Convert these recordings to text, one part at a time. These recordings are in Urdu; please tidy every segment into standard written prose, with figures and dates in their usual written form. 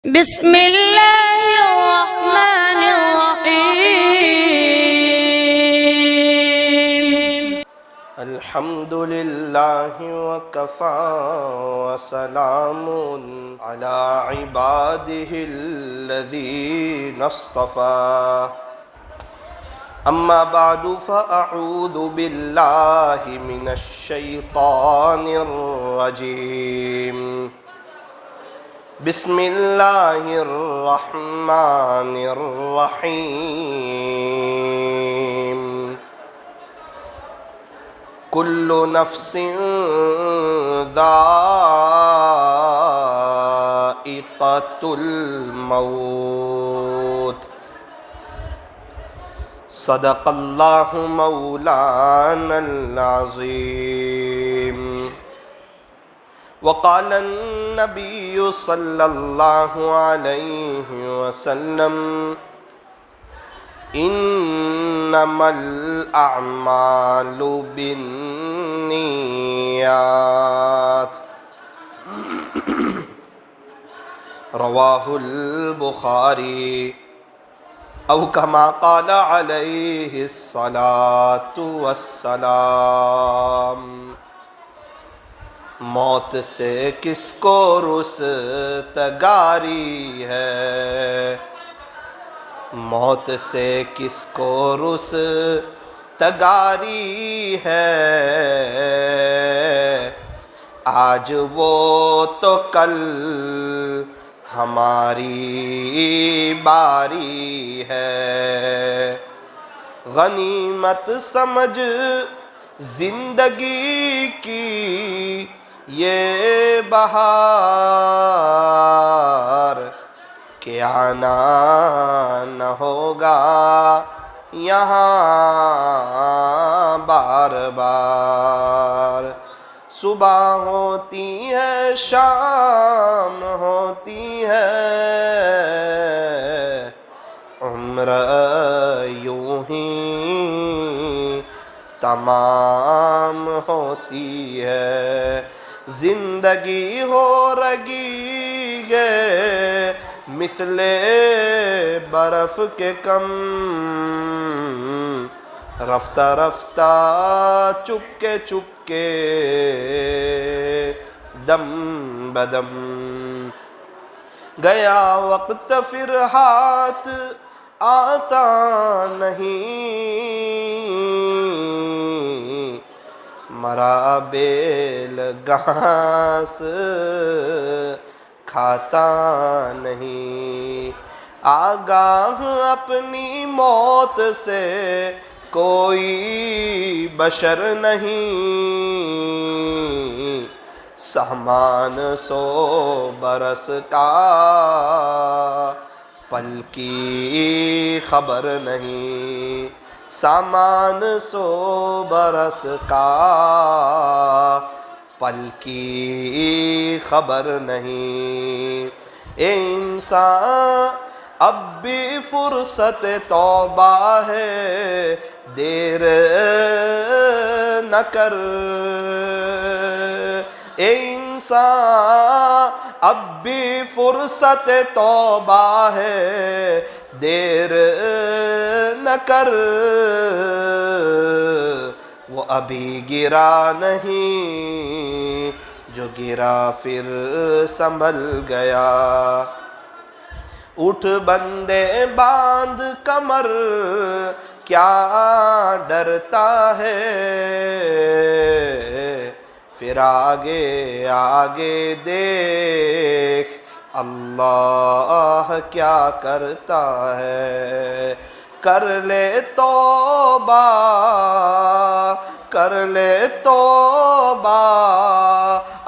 بسم اللہ الرحمن الرحیم الحمد للہ وکفا وسلام علی عبادہ الذین اصطفى اما بعد فاعوذ باللہ من الشیطان الرجیم بسم اللہ الرحمن الرحیم کل نفس ذائقۃ الموت صدق اللہ مولانا العظیم وقال النبی صلی اللہ علیہ وسلم انما الاعمال بالنیات رواہ البخاری او کما قال علیہ الصلاۃ والسلام موت سے کس کو رستگاری ہے، موت سے کس کو رستگاری ہے، آج وہ تو کل ہماری باری ہے، غنیمت سمجھ زندگی کی یہ بہار کہ آنا نہ ہوگا یہاں بار بار، صبح ہوتی ہے شام ہوتی ہے، عمر یوں ہی تمام ہوتی ہے، زندگی ہو رہی ہے مثل برف کے کم، رفتہ رفتہ چپکے چپکے دم بدم، گیا وقت پھر ہاتھ آتا نہیں، مرا بیل گھاس کھاتا نہیں، آگاہ اپنی موت سے کوئی بشر نہیں، سامان 100 برس کا پل کی خبر نہیں، سامان 100 برس کا پل کی خبر نہیں، اے انسان اب بھی فرصت توبہ ہے، دیر نہ کر، اے انسان اب بھی فرصت توبہ ہے، دیر نہ کر، وہ ابھی گرا نہیں جو گرا پھر سنبھل گیا، اٹھ بندے باندھ کمر کیا ڈرتا ہے، پھر آگے آگے دیکھ اللہ کیا کرتا ہے، کر لے توبہ کر لے توبہ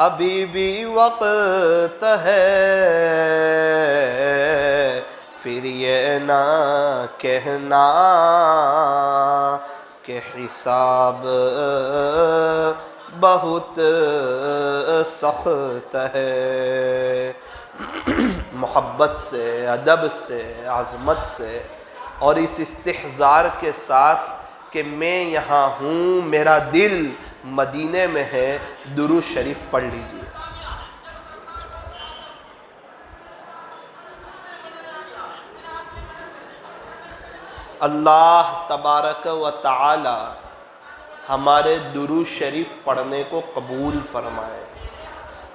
ابھی بھی وقت ہے، پھر یہ نہ کہنا کہ حساب بہت سخت ہے، محبت سے، ادب سے، عظمت سے اور اس استحضار کے ساتھ کہ میں یہاں ہوں، میرا دل مدینے میں ہے، درود شریف پڑھ لیجئے۔ اللہ تبارک و تعالی ہمارے درود شریف پڑھنے کو قبول فرمائے،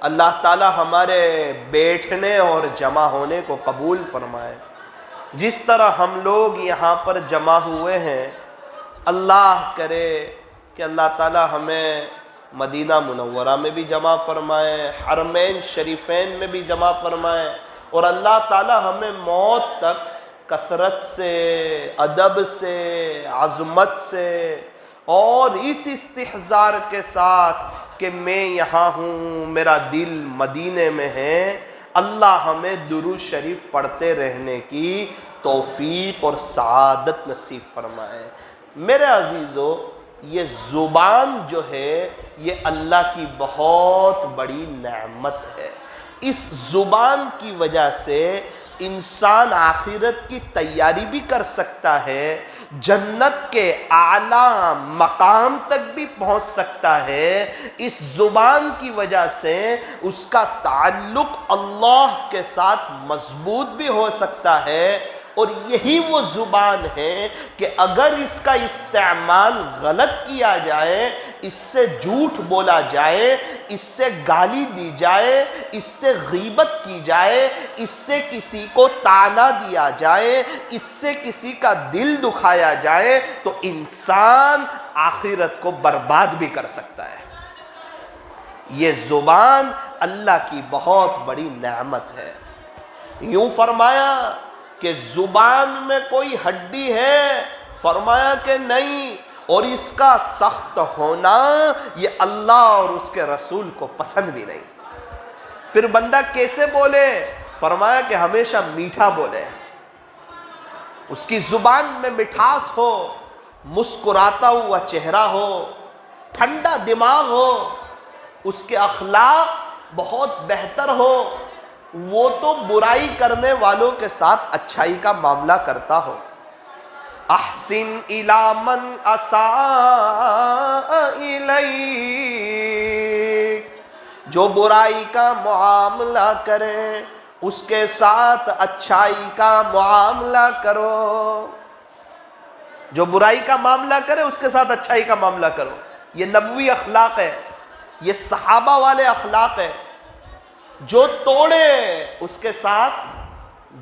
اللہ تعالی ہمارے بیٹھنے اور جمع ہونے کو قبول فرمائے۔ جس طرح ہم لوگ یہاں پر جمع ہوئے ہیں، اللہ کرے کہ اللہ تعالی ہمیں مدینہ منورہ میں بھی جمع فرمائے، حرمین شریفین میں بھی جمع فرمائے، اور اللہ تعالی ہمیں موت تک کثرت سے، ادب سے، عظمت سے اور اس استحضار کے ساتھ کہ میں یہاں ہوں، میرا دل مدینے میں ہے، اللہ ہمیں درود شریف پڑھتے رہنے کی توفیق اور سعادت نصیب فرمائے۔ میرے عزیزو، یہ زبان جو ہے یہ اللہ کی بہت بڑی نعمت ہے۔ اس زبان کی وجہ سے انسان آخرت کی تیاری بھی کر سکتا ہے، جنت کے اعلیٰ مقام تک بھی پہنچ سکتا ہے۔ اس زبان کی وجہ سے اس کا تعلق اللہ کے ساتھ مضبوط بھی ہو سکتا ہے، اور یہی وہ زبان ہے کہ اگر اس کا استعمال غلط کیا جائے، اس سے جھوٹ بولا جائے، اس سے گالی دی جائے، اس سے غیبت کی جائے، اس سے کسی کو طعنہ دیا جائے، اس سے کسی کا دل دکھایا جائے، تو انسان آخرت کو برباد بھی کر سکتا ہے۔ یہ زبان اللہ کی بہت بڑی نعمت ہے۔ یوں فرمایا کہ زبان میں کوئی ہڈی ہے؟ فرمایا کہ نہیں، اور اس کا سخت ہونا یہ اللہ اور اس کے رسول کو پسند بھی نہیں۔ پھر بندہ کیسے بولے؟ فرمایا کہ ہمیشہ میٹھا بولے، اس کی زبان میں مٹھاس ہو، مسکراتا ہوا چہرہ ہو، ٹھنڈا دماغ ہو، اس کے اخلاق بہت بہتر ہو، وہ تو برائی کرنے والوں کے ساتھ اچھائی کا معاملہ کرتا ہو۔ احسن الی من اساء الیک، جو برائی کا معاملہ کرے اس کے ساتھ اچھائی کا معاملہ کرو۔ جو برائی کا معاملہ کرے اس کے ساتھ اچھائی کا معاملہ کرو۔ یہ نبوی اخلاق ہے، یہ صحابہ والے اخلاق ہے۔ جو توڑے اس کے ساتھ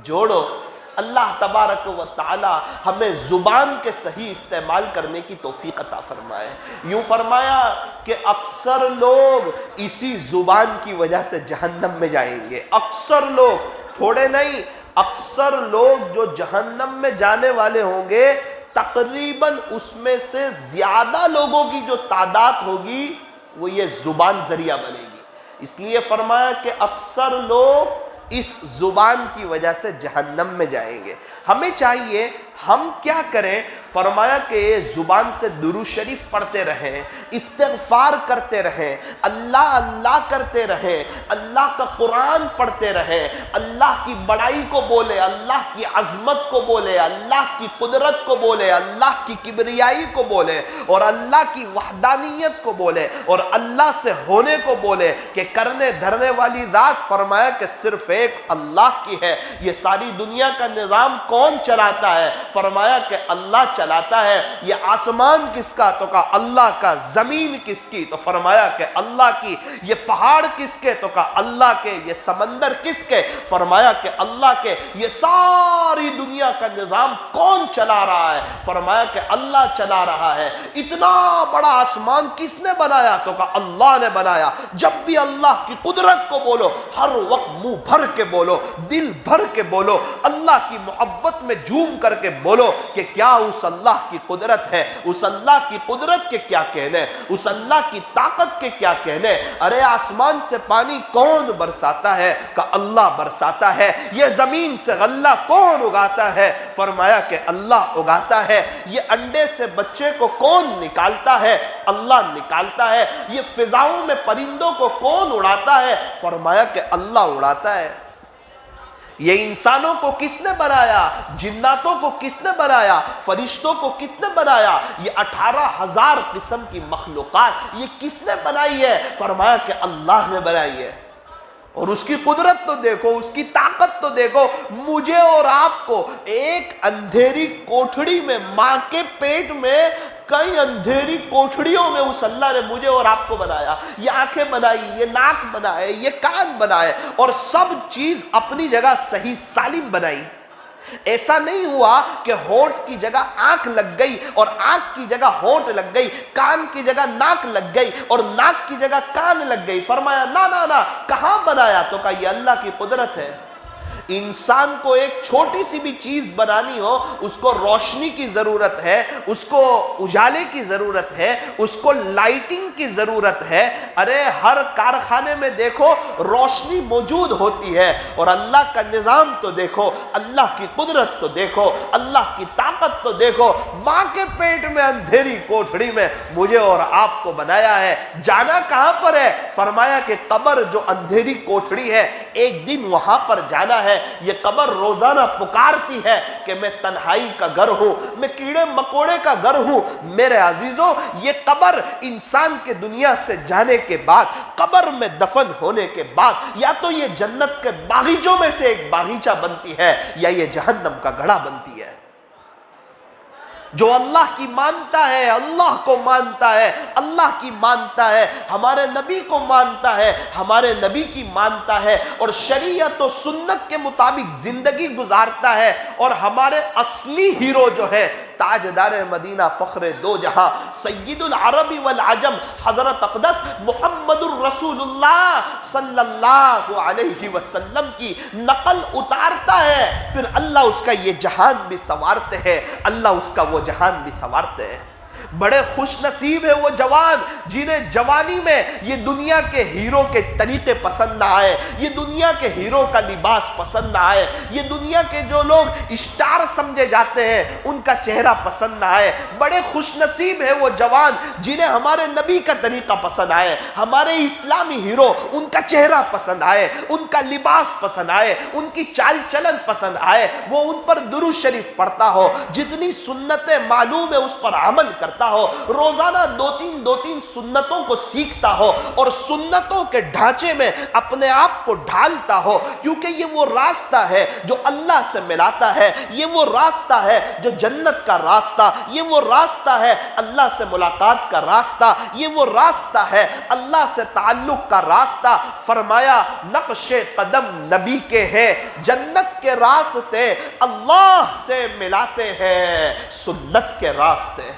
جوڑو۔ اللہ تبارک و تعالی ہمیں زبان کے صحیح استعمال کرنے کی توفیق عطا فرمائے۔ یوں فرمایا کہ اکثر لوگ اسی زبان کی وجہ سے جہنم میں جائیں گے۔ اکثر لوگ، تھوڑے نہیں، اکثر لوگ جو جہنم میں جانے والے ہوں گے، تقریباً اس میں سے زیادہ لوگوں کی جو تعداد ہوگی وہ یہ زبان ذریعہ بنے گی۔ اس لیے فرمایا کہ اکثر لوگ اس زبان کی وجہ سے جہنم میں جائیں گے۔ ہمیں چاہیے ہم کیا کریں؟ فرمایا کہ زبان سے درود شریف پڑھتے رہیں، استغفار کرتے رہیں، اللہ اللہ کرتے رہیں، اللہ کا قرآن پڑھتے رہیں، اللہ کی بڑائی کو بولے، اللہ کی عظمت کو بولے، اللہ کی قدرت کو بولے، اللہ کی کبریائی کو بولے، اور اللہ کی وحدانیت کو بولے، اور اللہ سے ہونے کو بولے کہ کرنے دھرنے والی ذات فرمایا کہ صرف ایک اللہ کی ہے۔ یہ ساری دنیا کا نظام کون چلاتا ہے؟ فرمایا کہ اللہ چلاتا ہے۔ یہ آسمان کس کا؟ تو کہا اللہ کا۔ زمین کس کی؟ تو فرمایا کہ اللہ کی۔ یہ پہاڑ کس کے؟ تو کہا اللہ کے۔ یہ سمندر کس کے؟ فرمایا کہ اللہ کے۔ یہ ساری دنیا کا نظام کون چلا رہا ہے؟ فرمایا کہ اللہ چلا رہا ہے۔ اتنا بڑا آسمان کس نے بنایا؟ تو کہا اللہ نے بنایا۔ جب بھی اللہ کی قدرت کو بولو، ہر وقت منہ بھر کے بولو، دل بھر کے بولو، اللہ کی محبت میں جھوم کر کے بولو کہ کیا اس اللہ کی قدرت ہے، اس اللہ کی قدرت کے کیا کہنے، اس اللہ کی طاقت کے کیا کہنے۔ ارے آسمان سے پانی کون برساتا ہے؟ کہ اللہ برساتا ہے۔ یہ زمین سے غلہ کون اگاتا ہے؟ فرمایا کہ اللہ اگاتا ہے۔ یہ انڈے سے بچے کو کون نکالتا ہے؟ اللہ نکالتا ہے۔ یہ فضاؤں میں پرندوں کو کون اڑاتا ہے؟ فرمایا کہ اللہ اڑاتا ہے۔ یہ انسانوں کو کس نے بنایا؟ جناتوں کو کس نے بنایا؟ فرشتوں کو کس نے بنایا؟ یہ 18,000 قسم کی مخلوقات یہ کس نے بنائی ہے؟ فرمایا کہ اللہ نے بنائی ہے۔ اور اس کی قدرت تو دیکھو، اس کی طاقت تو دیکھو. مجھے اور آپ کو ایک اندھیری کوٹھڑی میں، ماں کے پیٹ میں کئی اندھیری کوٹھڑیوں میں اس اللہ نے مجھے اور آپ کو بنایا. یہ آنکھیں بنائی، یہ ناک بنائے، یہ کان بنائے، اور سب چیز اپنی جگہ صحیح سالم بنائی. ایسا نہیں ہوا کہ ہونٹ کی جگہ آنکھ لگ گئی اور آنکھ کی جگہ ہونٹ لگ گئی، کان کی جگہ ناک لگ گئی اور ناک کی جگہ کان لگ گئی. فرمایا نا نا نا، کہاں بنایا؟ تو کہا یہ اللہ کی قدرت ہے. انسان کو ایک چھوٹی سی بھی چیز بنانی ہو، اس کو روشنی کی ضرورت ہے، اس کو اجالے کی ضرورت ہے، اس کو لائٹنگ کی ضرورت ہے. ارے ہر کارخانے میں دیکھو روشنی موجود ہوتی ہے، اور اللہ کا نظام تو دیکھو، اللہ کی قدرت تو دیکھو، اللہ کی طاقت تو دیکھو. ماں کے پیٹ میں اندھیری کوٹھڑی میں مجھے اور آپ کو بنایا ہے. جانا کہاں پر ہے؟ فرمایا کہ قبر جو اندھیری کوٹھڑی ہے، ایک دن وہاں پر جانا ہے. یہ قبر روزانہ پکارتی ہے کہ میں تنہائی کا گھر ہوں، میں کیڑے مکوڑے کا گھر ہوں. میرے عزیزوں، یہ قبر انسان کے دنیا سے جانے کے بعد، قبر میں دفن ہونے کے بعد، یا تو یہ جنت کے باغیچوں میں سے ایک باغیچہ بنتی ہے، یا یہ جہنم کا گڑھا بنتی ہے. جو اللہ کی مانتا ہے، اللہ کو مانتا ہے، اللہ کی مانتا ہے، ہمارے نبی کو مانتا ہے، ہمارے نبی کی مانتا ہے، اور شریعت و سنت کے مطابق زندگی گزارتا ہے. اور ہمارے اصلی ہیرو جو ہے، تاجدار مدینہ، فخر دو جہاں، سید العرب والعجم، حضرت اقدس محمد الرسول اللہ صلی اللہ علیہ وسلم کی نقل اتارتا ہے، پھر اللہ اس کا یہ جہان بھی سنوارتے ہیں، اللہ اس کا وہ جہان بھی سنوارتے ہیں. بڑے خوش نصیب ہے وہ جوان جنہیں جوانی میں یہ دنیا کے ہیرو کے طریقے پسند نہ آئے، یہ دنیا کے ہیرو کا لباس پسند نہ آئے، یہ دنیا کے جو لوگ اسٹار سمجھے جاتے ہیں ان کا چہرہ پسند نہ آئے. بڑے خوش نصیب ہے وہ جوان جنہیں ہمارے نبی کا طریقہ پسند آئے، ہمارے اسلامی ہیرو ان کا چہرہ پسند آئے، ان کا لباس پسند آئے، ان کی چال چلن پسند آئے، وہ ان پر درود شریف پڑھتا ہو، جتنی سنتیں معلوم ہے اس پر عمل کرتا ہو، روزانہ دو تین سنتوں کو سیکھتا ہو، اور سنتوں کے ڈھانچے میں اپنے آپ کو ڈھالتا ہو. کیونکہ یہ وہ راستہ ہے جو اللہ سے ملاتا ہے، یہ وہ راستہ ہے جو جنت کا راستہ، یہ وہ راستہ ہے اللہ سے ملاقات کا راستہ، یہ وہ راستہ ہے اللہ سے تعلق کا راستہ. فرمایا نقش قدم نبی کے ہیں، جنت کے راستے اللہ سے ملاتے ہیں. سنت کے راستے،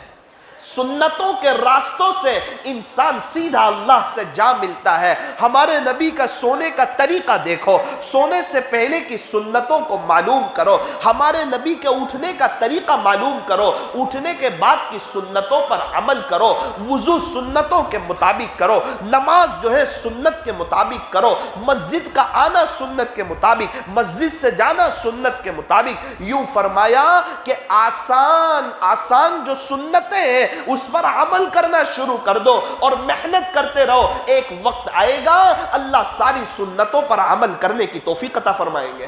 سنتوں کے راستوں سے انسان سیدھا اللہ سے جا ملتا ہے. ہمارے نبی کا سونے کا طریقہ دیکھو، سونے سے پہلے کی سنتوں کو معلوم کرو، ہمارے نبی کے اٹھنے کا طریقہ معلوم کرو، اٹھنے کے بعد کی سنتوں پر عمل کرو، وضو سنتوں کے مطابق کرو، نماز جو ہے سنت کے مطابق کرو، مسجد کا آنا سنت کے مطابق، مسجد سے جانا سنت کے مطابق. یوں فرمایا کہ آسان جو سنتیں ہیں اس پر عمل کرنا شروع کر دو اور محنت کرتے رہو. ایک وقت آئے گا اللہ ساری سنتوں پر عمل کرنے کی توفیق عطا فرمائیں گے.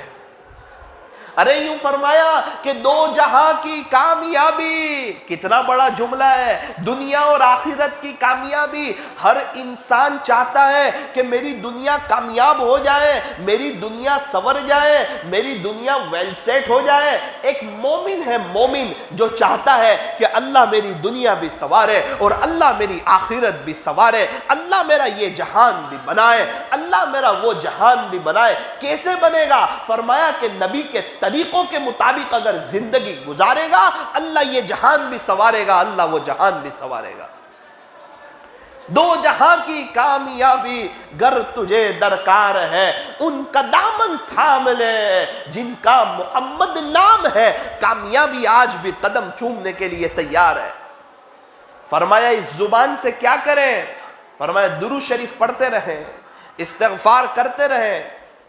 ارے یوں فرمایا کہ دو جہاں کی کامیابی، کتنا بڑا جملہ ہے، دنیا اور آخرت کی کامیابی. ہر انسان چاہتا ہے کہ میری دنیا کامیاب ہو جائے، میری دنیا سنور جائے، میری دنیا ویل سیٹ ہو جائے. ایک مومن ہے، مومن جو چاہتا ہے کہ اللہ میری دنیا بھی سنوارے اور اللہ میری آخرت بھی سنوارے، اللہ میرا یہ جہان بھی بنائے، اللہ میرا وہ جہان بھی بنائے. کیسے بنے گا؟ فرمایا کہ نبی کے طریقوں کے مطابق اگر زندگی گزارے گا اللہ یہ جہان بھی سنوارے گا، اللہ وہ جہان بھی سنوارے گا. دو جہاں کی کامیابی گر تجھے درکار ہے، ان کا دامن تھام لے جن کا محمد نام ہے. کامیابی آج بھی قدم چومنے کے لیے تیار ہے. فرمایا اس زبان سے کیا کریں؟ فرمایا درود شریف پڑھتے رہیں، استغفار کرتے رہیں.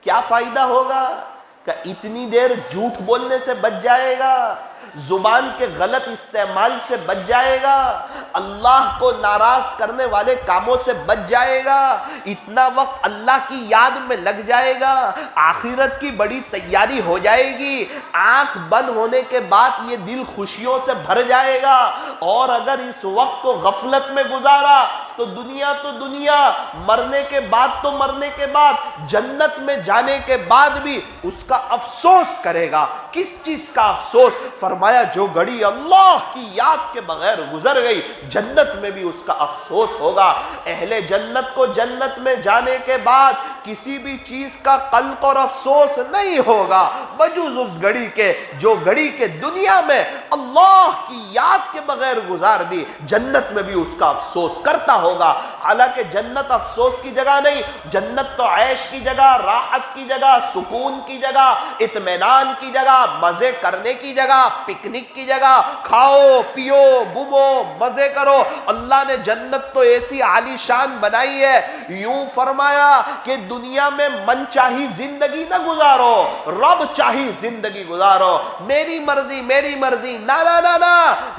کیا فائدہ ہوگا؟ کہ اتنی دیر جھوٹ بولنے سے بچ جائے گا، زبان کے غلط استعمال سے بچ جائے گا، اللہ کو ناراض کرنے والے کاموں سے بچ جائے گا، اتنا وقت اللہ کی یاد میں لگ جائے گا، آخرت کی بڑی تیاری ہو جائے گی. آنکھ بند ہونے کے بعد یہ دل خوشیوں سے بھر جائے گا. اور اگر اس وقت کو غفلت میں گزارا، تو دنیا مرنے کے بعد تو مرنے کے بعد جنت میں جانے کے بعد بھی اس کا افسوس کرے گا. کس چیز کا افسوس؟ فرمایا جو گھڑی اللہ کی یاد کے بغیر گزر گئی جنت میں بھی اس کا افسوس ہوگا. اہل جنت کو جنت میں جانے کے بعد کسی بھی چیز کا قلق اور افسوس نہیں ہوگا بجز اس گھڑی کے جو گھڑی کے دنیا میں اللہ کی یاد کے بغیر گزار دی جنت میں بھی اس کا افسوس کرتا ہوگا. حالانکہ جنت افسوس کی جگہ نہیں، جنت تو عیش کی جگہ، راحت کی جگہ، سکون کی جگہ، اطمینان کی جگہ، مزے کرنے کی جگہ، پکنک کی جگہ، کھاؤ پیو گھومو مزے کرو. اللہ نے جنت تو ایسی عالی شان بنائی ہے. یوں فرمایا کہ دنیا میں من چاہی زندگی نہ گزارو، رب چاہی زندگی گزارو. میری مرضی میری مرضی، نا نا نا نا،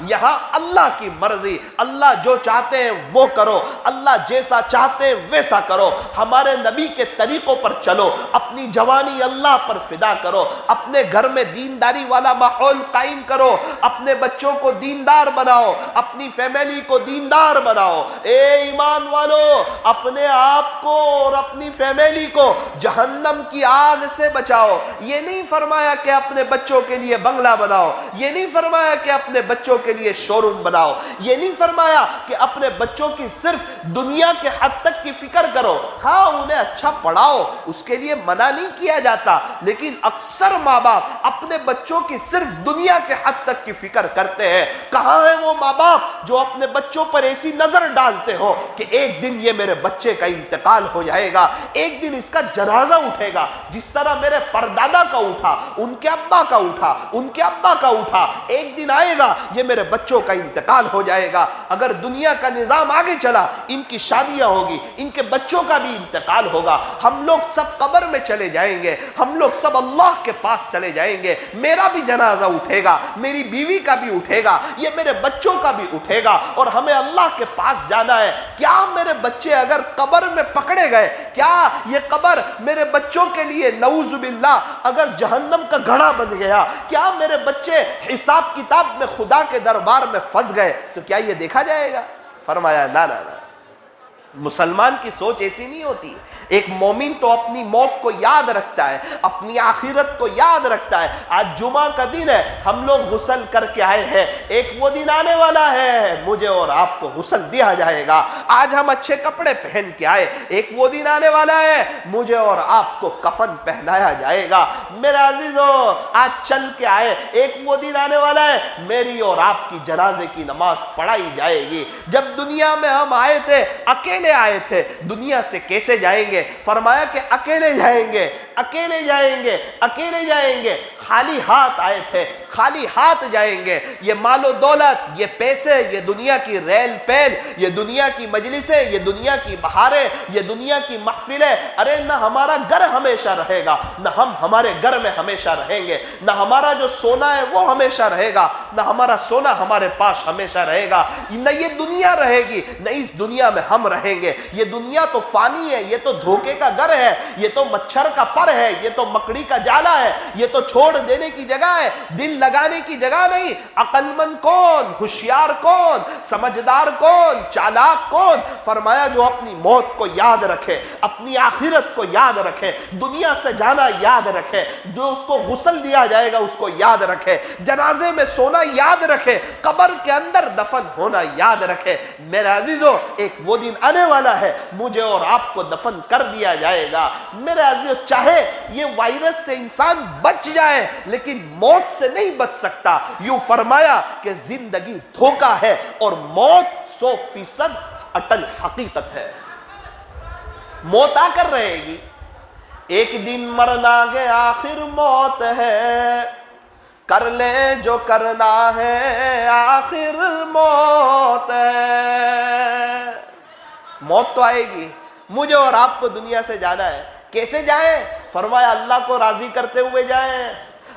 یہاں اللہ کی مرضی. اللہ جو چاہتے ہیں وہ کرو، اللہ جیسا چاہتے ہیں ویسا کرو. ہمارے نبی کے طریقوں پر چلو، اپنی جوانی اللہ پر فدا کرو، اپنے گھر میں دینداری والا ماحول قائم کرو، اپنے بچوں کو دیندار بناؤ، اپنی فیملی کو دیندار بناؤ. اے ایمان والو، اپنے آپ کو اور اپنی فیملی کو جہنم کی آگ سے بچاؤ. یہ نہیں فرمایا کہ اپنے بچوں کے لیے بنگلہ بناؤ، یہ نہیں فرمایا کہ اپنے بچوں کے لیے شو روم بناؤ، یہ نہیں فرمایا کہ اپنے بچوں کی صرف دنیا کے حد تک کی فکر کرو. ہاں انہیں اچھا پڑھاؤ، اس کے لیے منع نہیں کیا جاتا، لیکن اکثر ماں باپ اپنے بچوں کی صرف دنیا کے حد تک کی فکر کرتے ہیں. کہاں ہے وہ ماں باپ جو اپنے بچوں پر ایسی نظر ڈالتے ہو کہ ایک دن یہ میرے بچے کا انتقال ہو جائے گا، ایک دن اس کا جنازہ اٹھے گا، جس طرح میرے پردادا کا اٹھا، ان کے ابا کا اٹھا، ان کے ابا کا اٹھا، ایک دن آئے گا یہ میرے بچوں کا انتقال ہو جائے گا. اگر دنیا کا نظام آگے چلا ان کی شادیاں ہوگی، ان کے بچوں کا بھی انتقال ہوگا. ہم لوگ سب قبر میں چلے جائیں گے، ہم لوگ سب اللہ کے پاس چلے جائیں گے. میرا بھی جنازہ اٹھے گا، میری بیوی کا بھی اٹھے گا، یہ میرے بچوں کا بھی اٹھے گا، اور ہمیں اللہ کے پاس جانا ہے. کیا میرے بچے اگر قبر میں پکڑے گئے، کیا یہ قبر میرے بچوں کے لیے نعوذ باللہ اگر جہنم کا گھڑا بن گیا، کیا میرے بچے حساب کتاب میں خدا کے دربار میں پھنس گئے تو کیا یہ دیکھا جائے گا؟ فرمایا نا نا نا، مسلمان کی سوچ ایسی نہیں ہوتی. ایک مومن تو اپنی موت کو یاد رکھتا ہے، اپنی آخرت کو یاد رکھتا ہے. آج جمعہ کا دن ہے، ہم لوگ غسل کر کے آئے ہیں. ایک وہ دن آنے والا ہے مجھے اور آپ کو غسل دیا جائے گا. آج ہم اچھے کپڑے پہن کے آئے، ایک وہ دن آنے والا ہے مجھے اور آپ کو کفن پہنایا جائے گا. میرے عزیزو آج چل کے آئے، ایک وہ دن آنے والا ہے میری اور آپ کی جنازے کی نماز پڑھائی جائے گی. جب دنیا میں ہم آئے تھے اکیلے آئے تھے، دنیا سے کیسے جائیں گے؟ فرمایا کہ اکیلے جائیں گے، اکیلے جائیں گے، اکیلے جائیں گے. خالی ہاتھ آئے تھے، خالی ہاتھ جائیں گے. یہ مال و دولت، یہ پیسے، یہ دنیا کی ریل پیل، یہ دنیا کی مجلسیں، یہ دنیا کی بہاریں، یہ دنیا کی محفلیں، ارے نہ ہمارا گھر ہمیشہ رہے گا، نہ ہم ہمارے گھر میں ہمیشہ رہیں گے، نہ ہمارا جو سونا ہے وہ ہمیشہ رہے گا، نہ ہمارا سونا ہمارے پاس ہمیشہ رہے گا. نہ یہ دنیا رہے گی، نہ اس دنیا میں ہم رہیں گے. یہ دنیا تو فانی ہے، یہ تو دھوکے کا گھر ہے، یہ تو مچھر کا پر ہے، یہ تو مکڑی کا جالا ہے، یہ تو چھوڑ دینے کی جگہ ہے، دل لگانے کی جگہ نہیں. عقل مند کون، ہوشیار کون، سمجھدار کون، چالاک کون؟ فرمایا جو اپنی موت کو یاد رکھے، اپنی آخرت کو یاد رکھے، دنیا سے جانا یاد رکھے، جو اس کو غسل دیا جائے گا اس کو یاد رکھے، جنازے میں سونا یاد رکھے، قبر کے اندر دفن ہونا یاد رکھے. میرے عزیزو ایک وہ دن آنے والا ہے مجھے اور آپ کو دفن کر دیا جائے گا. میرے عزیزو چاہے یہ وائرس سے انسان بچ جائے لیکن موت سے نہیں بچ سکتا. یوں فرمایا کہ زندگی دھوکہ ہے اور موت 100% اٹل حقیقت ہے. موت آ کر رہے گی، ایک دن مرنا گے آخر موت ہے، کر لے جو کرنا ہے آخر موت ہے. موت تو آئے گی، مجھے اور آپ کو دنیا سے جانا ہے. کیسے جائیں؟ فرمایا اللہ کو راضی کرتے ہوئے جائیں،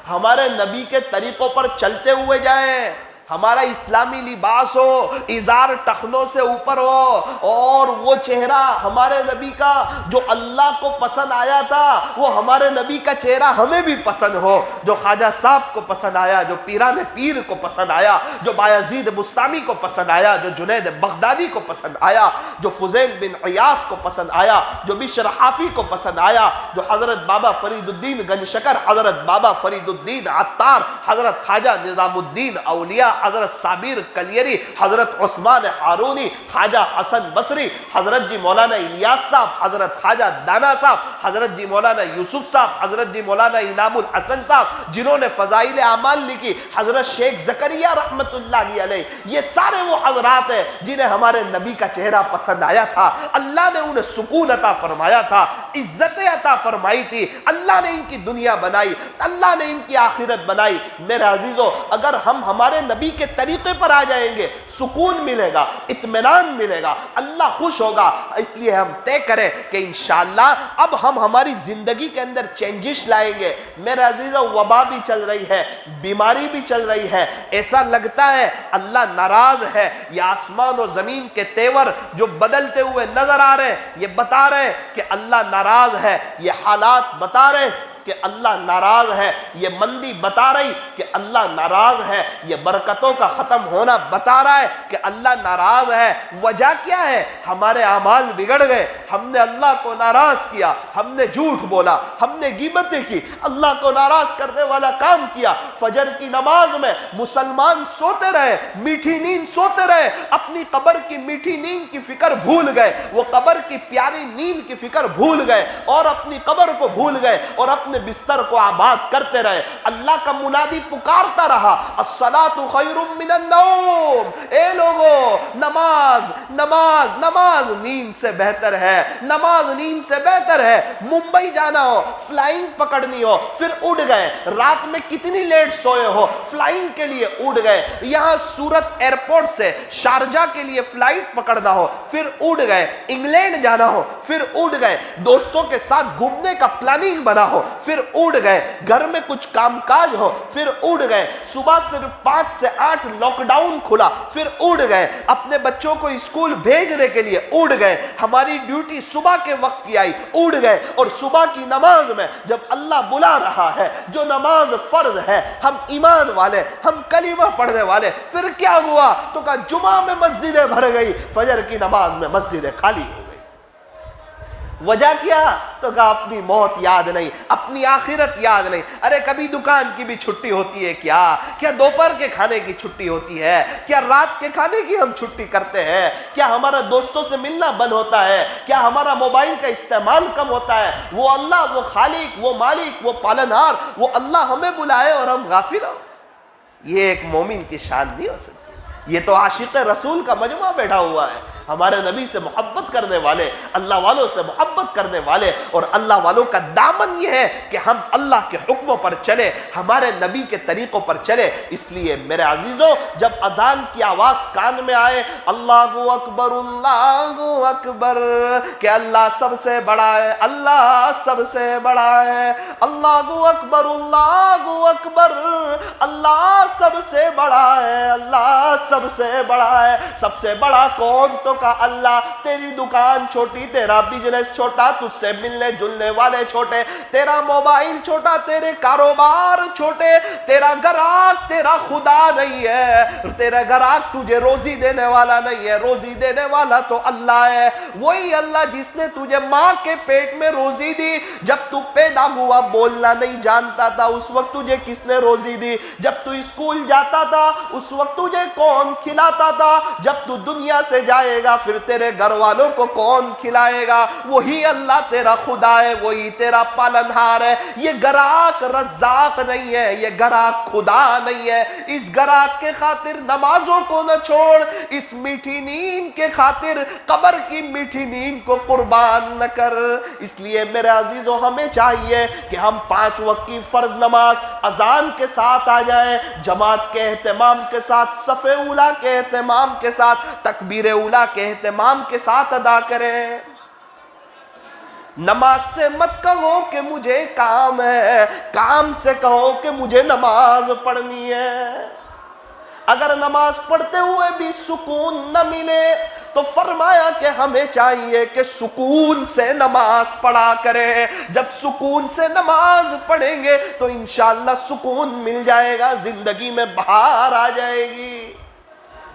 ہمارے نبی کے طریقوں پر چلتے ہوئے جائیں. ہمارا اسلامی لباس ہو ازار ٹخنوں سے اوپر ہو، اور وہ چہرہ ہمارے نبی کا جو اللہ کو پسند آیا تھا وہ ہمارے نبی کا چہرہ ہمیں بھی پسند ہو، جو خواجہ صاحب کو پسند آیا، جو پیران پیر کو پسند آیا، جو بایزید بستامی کو پسند آیا، جو جنید بغدادی کو پسند آیا، جو فضیل بن عیاض کو پسند آیا، جو بشر حافی کو پسند آیا، جو حضرت بابا فرید الدین گنج شکر، حضرت بابا فرید الدین عطار، حضرت خواجہ نظام الدین اولیاء، حضرت صابر کلیری، حضرت عثمان ہارونی، خواجہ حسن بصری، حضرت جی مولانا الیاس صاحب، حضرت خواجہ دانا صاحب، حضرت جی مولانا یوسف صاحب، حضرت جی مولانا انعام الحسن صاحب جنہوں نے فضائل اعمال لکھی، حضرت شیخ زکریا رحمت اللہ علیہ، یہ سارے وہ حضرات ہیں جنہیں ہمارے نبی کا چہرہ پسند آیا تھا، اللہ نے انہیں سکون عطا فرمایا تھا، عزت عطا فرمائی تھی، اللہ نے ان کی دنیا بنائی، اللہ نے ان کی آخرت بنائی۔ میرے عزیزو، اگر ہم ہمارے نبی کے طریقے پر آ جائیں گے سکون ملے گا، اطمینان ملے گا، اللہ خوش ہوگا۔ اس لیے ہم طے کریں کہ انشاءاللہ اب ہم ہماری زندگی کے اندر چینجش لائیں گے۔ میرے عزیزو، وبا بھی چل رہی ہے، بیماری بھی چل رہی ہے، ایسا لگتا ہے اللہ ناراض ہے۔ یہ آسمان و زمین کے تیور جو بدلتے ہوئے نظر آ رہے ہیں یہ بتا رہے ہیں کہ اللہ ناراض ہے، یہ حالات بتا رہے ہیں کہ اللہ ناراض ہے، یہ مندی بتا رہی کہ اللہ ناراض ہے، یہ برکتوں کا ختم ہونا بتا رہا ہے کہ اللہ ناراض ہے۔ وجہ کیا ہے؟ ہمارے اعمال بگڑ گئے، ہم نے اللہ کو ناراض کیا، ہم نے جھوٹ بولا، ہم نے غیبتیں کی، اللہ کو ناراض کرنے والا کام کیا۔ فجر کی نماز میں مسلمان سوتے رہے، میٹھی نیند سوتے رہے، اپنی قبر کی میٹھی نیند کی فکر بھول گئے، وہ قبر کی پیاری نیند کی فکر بھول گئے اور اپنی قبر کو بھول گئے اور اپنے بستر کو آباد کرتے رہے۔ اللہ کا منادی پکارتا رہا، الصلاۃ خیر من النوم، اے لوگو نماز نماز نماز نیند سے بہتر ہے، نماز نیند سے بہتر ہے۔ ممبئی جانا ہو، فلائنگ پکڑنی ہو، پھر اڑ گئے، رات میں کتنی لیٹ سوئے ہو، فلائنگ کے لیے اڑ گئے، یہاں سورت ایئرپورٹ سے شارجہ کے لیے فلائٹ پکڑنا ہو پھر اڑ گئے، انگلینڈ جانا ہو پھر اڑ گئے، دوستوں کے ساتھ گھومنے کا پلاننگ بنا ہو پھر اڑ گئے، گھر میں کچھ کام کاج ہو پھر اڑ گئے، صبح صرف 5 سے 8 لاک ڈاؤن کھلا پھر اڑ گئے، اپنے بچوں کو اسکول بھیجنے کے لیے اڑ گئے، ہماری ڈیوٹی صبح کے وقت کی آئی اڑ گئے، اور صبح کی نماز میں جب اللہ بلا رہا ہے، جو نماز فرض ہے، ہم ایمان والے، ہم کلمہ پڑھنے والے، پھر کیا ہوا؟ تو کہا جمعہ میں مسجدیں بھر گئی، فجر کی نماز میں مسجدیں خالی ہو گئی۔ وجہ کیا؟ تو کہا اپنی موت یاد نہیں، اپنی آخرت یاد نہیں۔ ارے کبھی دکان کی بھی چھٹی ہوتی ہے کیا دوپہر کے کھانے کی چھٹی ہوتی ہے؟ کیا رات کے کھانے کی ہم چھٹی کرتے ہیں؟ کیا ہمارا دوستوں سے ملنا بند ہوتا ہے؟ کیا ہمارا موبائل کا استعمال کم ہوتا ہے؟ وہ اللہ، وہ خالق، وہ مالک، وہ پالنہار، وہ اللہ ہمیں بلائے اور ہم غافل ہو؟ یہ ایک مومن کی شان نہیں ہو سکتی۔ یہ تو عاشق رسول کا مجموعہ بیٹھا ہوا ہے، ہمارے نبی سے محبت کرنے والے، اللہ والوں سے محبت کرنے والے، اور اللہ والوں کا دامن یہ ہے کہ ہم اللہ کے حکموں پر چلے، ہمارے نبی کے طریقوں پر چلے۔ اس لیے میرے عزیزوں، جب اذان کی آواز کان میں آئے، اللہ اکبر کہ اللہ سب سے بڑا ہے، اللہ سب سے بڑا ہے، اللہ اکبر اللہ سب سے بڑا ہے، اللہ سب سے بڑا ہے۔ سب سے بڑا کون؟ تو کا اللہ۔ تیری دکان چھوٹی، تیرا بزنس چھوٹا، تجھ سے ملنے جلنے والے چھوٹے، تیرا موبائل چھوٹا، تیرے کاروبار چھوٹے، تیرا گراہک تیرا خدا نہیں ہے، تیرا گراہک تجھے روزی دینے والا نہیں ہے، روزی دینے والا تو اللہ ہے۔ وہی اللہ جس نے تجھے ماں کے پیٹ میں روزی دی، جب تو پیدا ہوا بولنا نہیں جانتا تھا، اس وقت تجھے کس نے روزی دی؟ جب تو اسکول جاتا تھا اس وقت تجھے کون کھلاتا تھا؟ جب تو دنیا سے جائے گا پھر تیرے گھر والوں کو کون کھلائے گا؟ وہی اللہ تیرا خدا ہے، وہی تیرا پالنہار ہے۔ یہ گراہک رزاق نہیں ہے، یہ گراہک خدا نہیں ہے۔ اس گراہک کے خاطر نمازوں کو نہ چھوڑ، اس میٹھی نیند کے خاطر قبر کی میٹھی نیند کو قربان نہ کر۔ اس لیے میرے عزیزوں، ہمیں چاہیے کہ ہم 5 وقت کی فرض نماز اذان کے ساتھ آ جائیں، جماعت کے اہتمام کے ساتھ، صف اولیٰ کے اہتمام کے ساتھ، تکبیر اولیٰ کے اہتمام کے ساتھ ادا کریں۔ نماز سے مت کہو کہ مجھے کام ہے، کام سے کہو کہ مجھے نماز پڑھنی ہے۔ اگر نماز پڑھتے ہوئے بھی سکون نہ ملے تو فرمایا کہ ہمیں چاہیے کہ سکون سے نماز پڑھا کریں. جب سکون سے نماز پڑھیں گے تو انشاءاللہ سکون مل جائے گا, زندگی میں بہار آ جائے گی.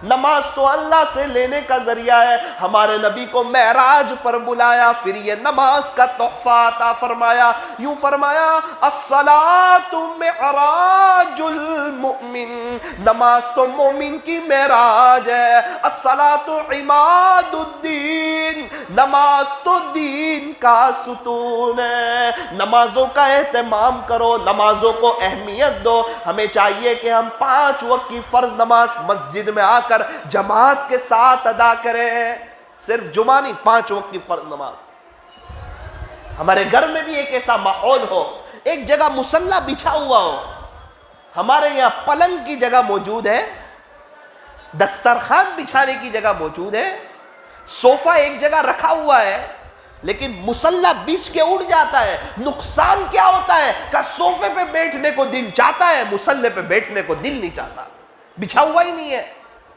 نماز تو اللہ سے لینے کا ذریعہ ہے. ہمارے نبی کو معراج پر بلایا, پھر یہ نماز کا تحفہ عطا فرمایا. یوں فرمایا الصلاۃ معراج المؤمن, نماز تو مومن کی معراج ہے. الصلاۃ عماد الدین, نماز تو دین کا ستون ہے. نمازوں کا اہتمام کرو, نمازوں کو اہمیت دو. ہمیں چاہیے کہ ہم 5 وقت کی فرض نماز مسجد میں آ کر جماعت کے ساتھ ادا کریں. صرف جمعہ نہیں, 5 وقت کی فرض نماز. ہمارے گھر میں بھی ایک ایسا ماحول ہو, ایک جگہ مصلی بچھا ہوا ہو. ہمارے یہاں پلنگ کی جگہ موجود ہے, دسترخوان بچھانے کی جگہ موجود ہے, صوفہ ایک جگہ رکھا ہوا ہے, لیکن مصلی بچھ کے اڑ جاتا ہے. نقصان کیا ہوتا ہے کہ صوفے پہ بیٹھنے کو دل چاہتا ہے, مصلی پہ بیٹھنے کو دل نہیں چاہتا, بچھا ہوا ہی نہیں ہے,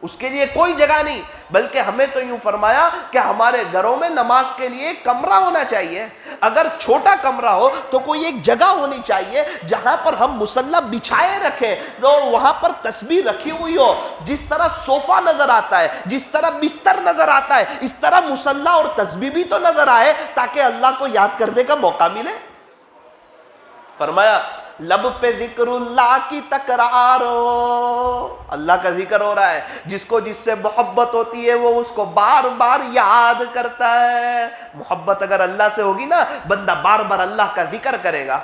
اس کے لیے کوئی جگہ نہیں. بلکہ ہمیں تو یوں فرمایا کہ ہمارے گھروں میں نماز کے لیے ایک کمرہ ہونا چاہیے. اگر چھوٹا کمرہ ہو تو کوئی ایک جگہ ہونی چاہیے جہاں پر ہم مصلی بچھائے رکھیں, تو وہاں پر تسبیح رکھی ہوئی ہو. جس طرح صوفہ نظر آتا ہے, جس طرح بستر نظر آتا ہے, اس طرح مصلی اور تسبیح بھی تو نظر آئے, تاکہ اللہ کو یاد کرنے کا موقع ملے. فرمایا لب پہ ذکر اللہ کی تکرار ہو, اللہ کا ذکر ہو رہا ہے. جس کو جس سے محبت ہوتی ہے وہ اس کو بار بار یاد کرتا ہے. محبت اگر اللہ سے ہوگی نا, بندہ بار بار اللہ کا ذکر کرے گا.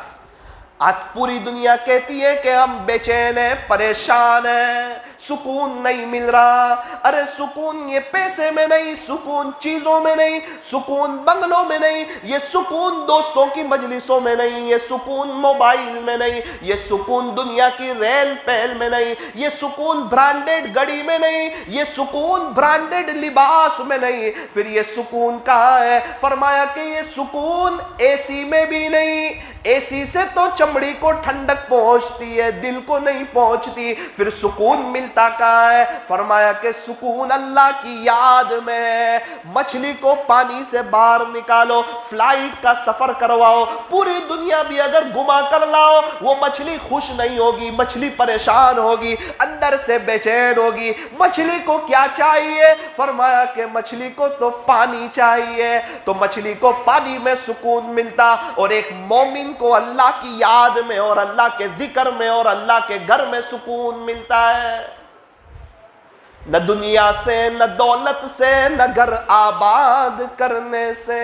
آج پوری دنیا کہتی ہے کہ ہم بے چین ہیں, پریشان ہیں, سکون نہیں مل رہا. ارے سکون یہ پیسے میں نہیں, سکون چیزوں میں نہیں, سکون بنگلوں میں نہیں, یہ سکون دوستوں کی مجلسوں میں نہیں, یہ سکون موبائل میں نہیں, یہ سکون دنیا کی ریل پیل میں نہیں, یہ سکون برانڈڈ گڑی میں نہیں, یہ سکون برانڈڈ لباس میں نہیں. پھر یہ سکون کہاں ہے؟ فرمایا کہ یہ سکون اے سی میں بھی نہیں. اے سی سے تو چمڑی کو ٹھنڈک پہنچتی ہے, دل کو نہیں پہنچتی. پھر سکون ملتا کہاں ہے؟ فرمایا کہ سکون اللہ کی یاد میں ہے. مچھلی کو پانی سے باہر نکالو, فلائٹ کا سفر کرواؤ, پوری دنیا بھی اگر گما کر لاؤ, وہ مچھلی خوش نہیں ہوگی, مچھلی پریشان ہوگی, اندر سے بے چین ہوگی. مچھلی کو کیا چاہیے؟ فرمایا کہ مچھلی کو تو پانی چاہیے. تو مچھلی کو پانی میں سکون ملتا, اور ایک مومن کو اللہ کی یاد میں اور اللہ کے ذکر میں اور اللہ کے گھر میں سکون ملتا ہے. نہ دنیا سے, نہ دولت سے, نہ گھر آباد کرنے سے,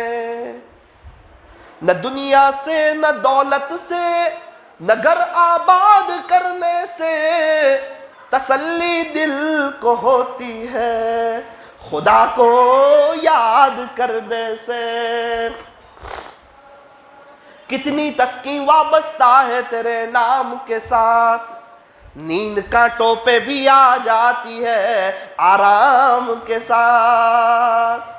نہ دنیا سے, نہ دولت سے, نہ گھر آباد کرنے سے تسلی دل کو ہوتی ہے, خدا کو یاد کرنے سے. کتنی تسکین وابستہ ہے تیرے نام کے ساتھ, نیند کانٹوں پہ بھی آ جاتی ہے آرام کے ساتھ.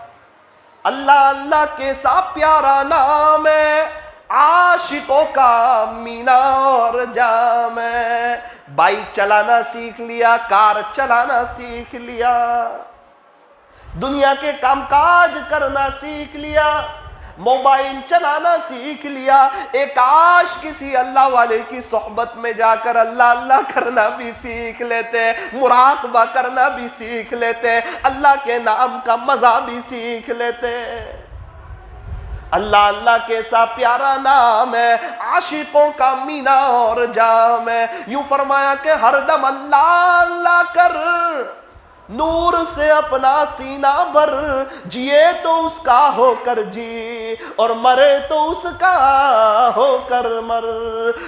اللہ اللہ کیسا پیارا نام ہے, عاشقوں کا مینا اور جام ہے. بائک چلانا سیکھ لیا, کار چلانا سیکھ لیا, دنیا کے کام کاج کرنا سیکھ لیا, موبائل چلانا سیکھ لیا. ایک کاش کسی اللہ والے کی صحبت میں جا کر اللہ اللہ کرنا بھی سیکھ لیتے, مراقبہ کرنا بھی سیکھ لیتے, اللہ کے نام کا مزہ بھی سیکھ لیتے. اللہ اللہ کیسا پیارا نام ہے, عاشقوں کا مینا اور جام ہے. یوں فرمایا کہ ہر دم اللہ اللہ کر, نور سے اپنا سینہ بھر, جیے تو اس کا ہو کر جی, اور مرے تو اس کا ہو کر مر.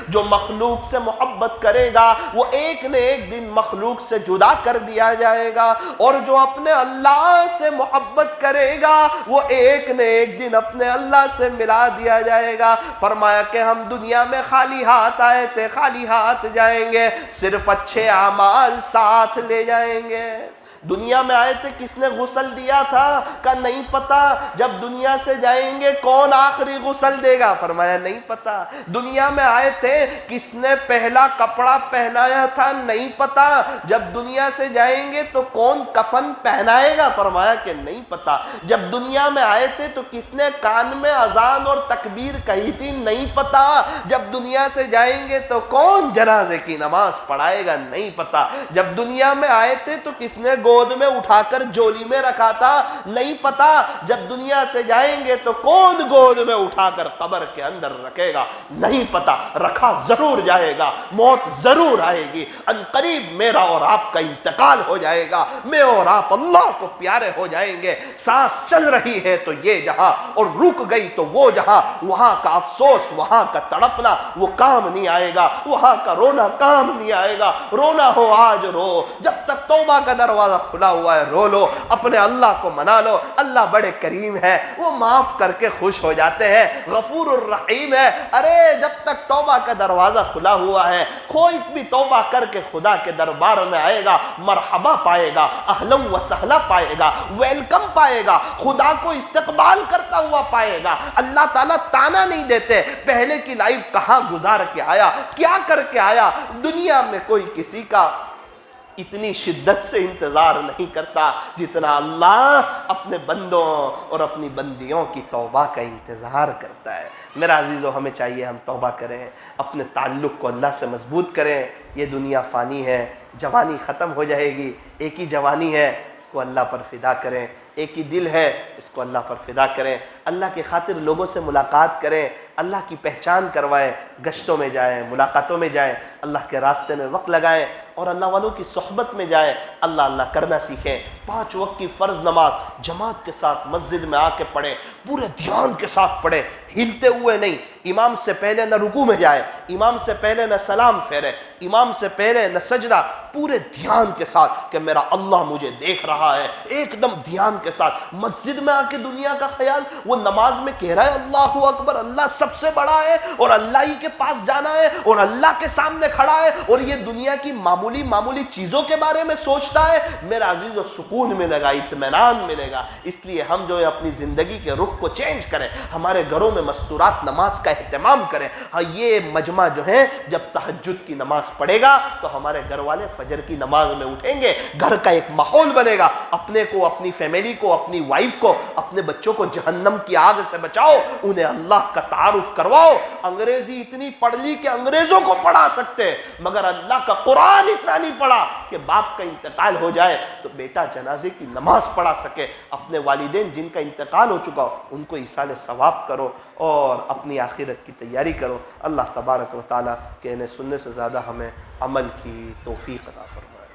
جو مخلوق سے محبت کرے گا وہ ایک نہ ایک دن مخلوق سے جدا کر دیا جائے گا, اور جو اپنے اللہ سے محبت کرے گا وہ ایک نہ ایک دن اپنے اللہ سے ملا دیا جائے گا. فرمایا کہ ہم دنیا میں خالی ہاتھ آئے تھے, خالی ہاتھ جائیں گے, صرف اچھے اعمال ساتھ لے جائیں گے. دنیا میں آئے تھے کس نے غسل دیا تھا؟ کہا نہیں پتا۔ جب دنیا سے جائیں گے کون آخری غسل دے گا؟ فرمایا نہیں پتا۔ دنیا میں آئے تھے کس نے پہلا کپڑا پہنایا تھا؟ نہیں پتا۔ جب دنیا سے جائیں گے تو کون کفن پہنائے گا؟ فرمایا کہ نہیں پتا۔ جب دنیا میں آئے تھے تو کس نے کان میں اذان اور تکبیر کہی تھی؟ نہیں پتا۔ جب دنیا سے جائیں گے تو کون جنازے کی نماز پڑھائے گا؟ نہیں پتا۔ جب دنیا میں آئے تھے تو کس نے گود میں اٹھا کر جولی میں رکھا تھا؟ نہیں پتا۔ جب دنیا سے جائیں گے تو کون گود میں اٹھا کر قبر کے اندر رکھے گا؟ نہیں پتا۔ رکھا ضرور جائے گا، موت ضرور آئے گی، ان قریب میرا اور آپ کا انتقال ہو جائے گا، میں اور آپ اللہ کو پیارے ہو جائیں گے۔ سانس چل رہی ہے تو یہ جہاں، اور رک گئی تو وہ جہاں، وہاں کا افسوس، وہاں کا تڑپنا وہ کام نہیں آئے گا، وہاں کا رونا کام نہیں آئے گا۔ رونا ہو آج رو، جب تک توبہ کا دروازہ کھلا ہوا ہے رو لو، اپنے اللہ کو منا لو۔ اللہ بڑے کریم ہے، وہ معاف کر کے خوش ہو جاتے ہیں، غفور الرحیم ہے۔ ارے جب تک توبہ کا دروازہ کھلا ہوا ہے، کوئی بھی توبہ کر کے خدا کے دربار میں آئے گا، مرحبا پائے گا، اہلم و سہلا پائے گا، ویلکم پائے گا، خدا کو استقبال کرتا ہوا پائے گا۔ اللہ تعالیٰ تانا نہیں دیتے پہلے کی لائف کہاں گزار کے آیا، کیا کر کے آیا۔ دنیا میں کوئی کسی کا اتنی شدت سے انتظار نہیں کرتا جتنا اللہ اپنے بندوں اور اپنی بندیوں کی توبہ کا انتظار کرتا ہے۔ میرا عزیزو، ہمیں چاہیے ہم توبہ کریں، اپنے تعلق کو اللہ سے مضبوط کریں۔ یہ دنیا فانی ہے، جوانی ختم ہو جائے گی، ایک ہی جوانی ہے، اس کو اللہ پر فدا کریں۔ ایک ہی دل ہے، اس کو اللہ پر فدا کریں۔ اللہ کی خاطر لوگوں سے ملاقات کریں، اللہ کی پہچان کروائیں، گشتوں میں جائیں، ملاقاتوں میں جائیں، اللہ کے راستے میں وقت لگائیں اور اللہ والوں کی صحبت میں جائیں، اللہ اللہ کرنا سیکھیں۔ 5 وقت کی فرض نماز جماعت کے ساتھ مسجد میں آ کے پڑھیں، پورے دھیان کے ساتھ پڑھیں، ہلتے ہوئے نہیں۔ امام سے پہلے نہ رکوع میں جائے، امام سے پہلے نہ سلام پھیرے، امام سے پہلے نہ سجدہ، پورے دھیان کے ساتھ کہ میرا اللہ مجھے دیکھ رہا ہے، ایک دم دھیان کے ساتھ۔ مسجد میں آ کے دنیا کا خیال، وہ نماز میں کہہ رہا ہے اللہ اکبر، اللہ سب سے بڑا ہے اور اللہ ہی کے پاس جانا ہے اور اللہ کے سامنے کھڑا ہے، اور یہ دنیا کی معمولی معمولی چیزوں کے بارے میں سوچتا ہے۔ میرا عزیز و سکون ملے گا، اطمینان ملے گا۔ اس لیے ہم جو ہے اپنی زندگی کے رخ کو چینج کریں، ہمارے گھروں میں مستورات نماز کا اہتمام کریں۔ ہاں، یہ مجمع جو ہے جب تہجد کی نماز پڑھے گا تو ہمارے گھر والے فجر کی نماز میں اٹھیں گے، گھر کا ایک ماحول بنے گا۔ اپنے کو، اپنی فیملی کو، اپنی وائف کو، اپنے بچوں کو جہنم کی آگ سے بچاؤ، انہیں اللہ کا تعارف کرواؤ۔ انگریزی اتنی پڑھ لی کہ انگریزوں کو پڑھا سکتے، مگر اللہ کا قرآن اتنا نہیں پڑھا کہ باپ کا انتقال ہو جائے تو بیٹا جنازے کی نماز پڑھا سکے۔ اپنے والدین جن کا انتقال ہو چکا ہو ان کو ایصال ثواب کرو اور اپنی آخرت کی تیاری کرو۔ اللہ تبارک و تعالیٰ کہنے سننے سے زیادہ ہمیں عمل کی توفیق عطا فرمائے۔